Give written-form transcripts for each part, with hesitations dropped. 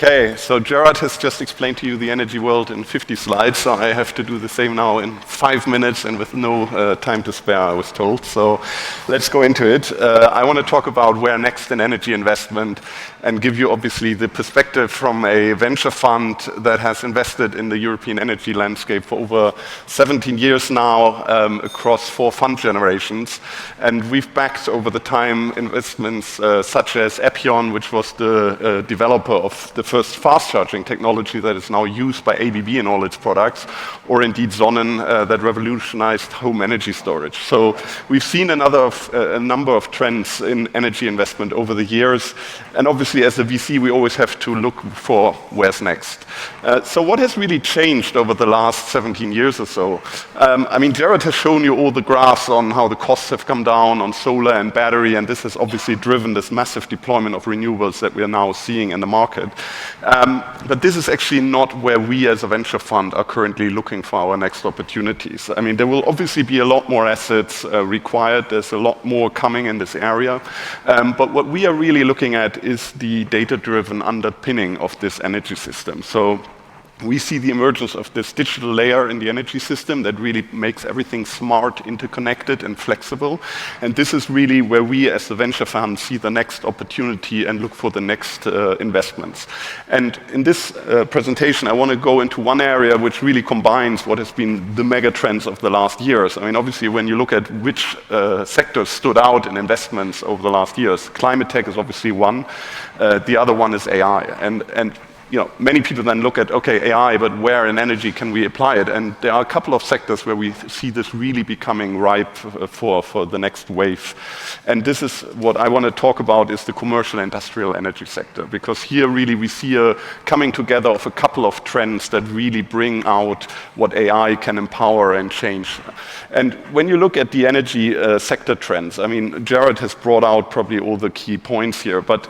Okay, so Gerard has just explained to you the energy world in 50 slides, so I have to do the same now in 5 minutes and with no time to spare, I was told. So let's go into it. I want to talk about where next in energy investment and give you obviously the perspective from a venture fund that has invested in the European energy landscape for over 17 years now across 4 fund generations. And we've backed over the time investments such as Epion, which was the developer of the first fast charging technology that is now used by ABB in all its products, or indeed Sonnen that revolutionized home energy storage. So we've seen a number of trends in energy investment over the years, and obviously as a VC we always have to look for where's next. So what has really changed over the last 17 years or so? I mean, Gerard has shown you all the graphs on how the costs have come down on solar and battery, and this has obviously driven this massive deployment of renewables that we are now seeing in the market. But this is actually not where we as a venture fund are currently looking for our next opportunities. I mean, there will obviously be a lot more assets required. There's a lot more coming in this area. But what we are really looking at is the data-driven underpinning of this energy system. So we see the emergence of this digital layer in the energy system that really makes everything smart, interconnected, and flexible. And this is really where we as a venture fund see the next opportunity and look for the next investments. And in this presentation, I want to go into one area which really combines what has been the mega trends of the last years. I mean, obviously, when you look at which sectors stood out in investments over the last years, climate tech is obviously one. The other one is AI. And you know, many people then look at, okay, AI, but where in energy can we apply it? And there are a couple of sectors where we see this really becoming ripe for the next wave. And this is what I want to talk about is the commercial industrial energy sector, because here really we see a coming together of a couple of trends that really bring out what AI can empower and change. And when you look at the energy sector trends, I mean, Gerard has brought out probably all the key points here, but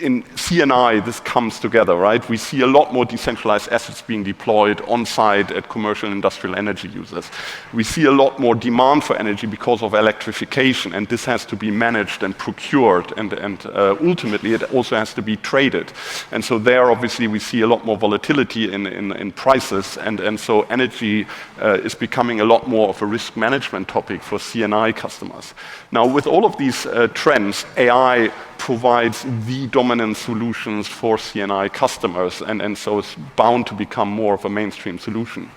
in C&I, this comes together, right? We see a lot more decentralized assets being deployed on-site at commercial and industrial energy users. We see a lot more demand for energy because of electrification, and this has to be managed and procured, and ultimately it also has to be traded. And so there, obviously, we see a lot more volatility in prices, and so energy is becoming a lot more of a risk management topic for C&I customers. Now, with all of these trends, AI provides the dominant solutions for C&I customers, and so it's bound to become more of a mainstream solution.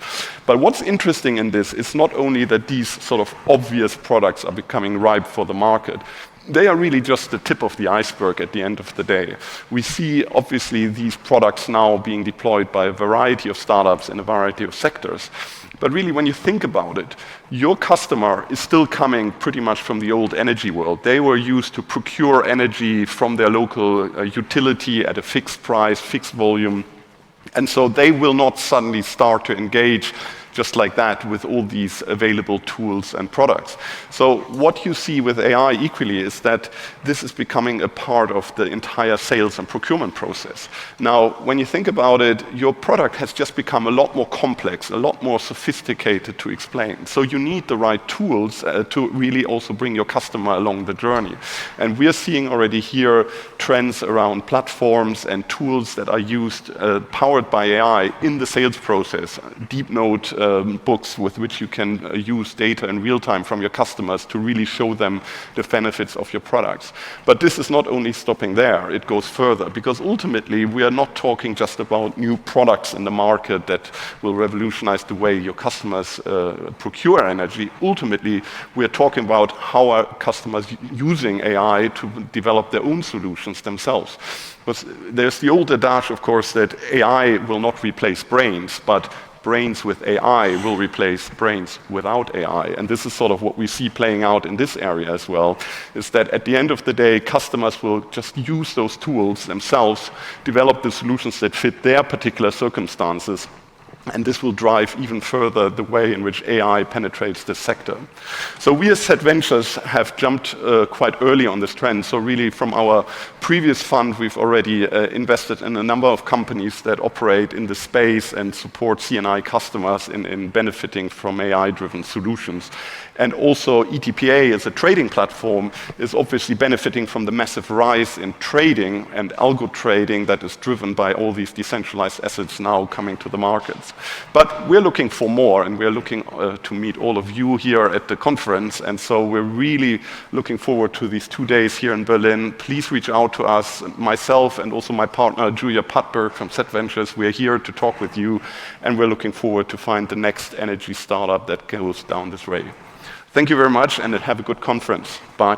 But what's interesting in this is not only that these sort of obvious products are becoming ripe for the market, they are really just the tip of the iceberg at the end of the day. We see, obviously, these products now being deployed by a variety of startups in a variety of sectors. But really, when you think about it, your customer is still coming pretty much from the old energy world. They were used to procure energy from their local utility at a fixed price, fixed volume. And so they will not suddenly start to engage just like that with all these available tools and products. So what you see with AI equally is that this is becoming a part of the entire sales and procurement process. Now, when you think about it, your product has just become a lot more complex, a lot more sophisticated to explain. So you need the right tools to really also bring your customer along the journey. And we are seeing already here trends around platforms and tools that are used, powered by AI in the sales process, deep note books with which you can use data in real time from your customers to really show them the benefits of your products. But this is not only stopping there, it goes further, because ultimately we are not talking just about new products in the market that will revolutionize the way your customers procure energy. Ultimately, we are talking about how are customers using AI to develop their own solutions themselves. Because there's the old adage, of course, that AI will not replace brains, but brains with AI will replace brains without AI. And this is sort of what we see playing out in this area as well, is that at the end of the day, customers will just use those tools themselves, develop the solutions that fit their particular circumstances, And this will drive even further the way in which AI penetrates the sector. So we as Set Ventures have jumped quite early on this trend. So really from our previous fund, we've already invested in a number of companies that operate in the space and support C&I customers in benefiting from AI-driven solutions. And also ETPA as a trading platform is obviously benefiting from the massive rise in trading and algo trading that is driven by all these decentralized assets now coming to the markets. But we're looking for more, and we're looking to meet all of you here at the conference. And so we're really looking forward to these 2 days here in Berlin. Please reach out to us, myself, and also my partner, Julia Pattberg from Set Ventures. We're here to talk with you, and we're looking forward to find the next energy startup that goes down this way. Thank you very much, and have a good conference. Bye.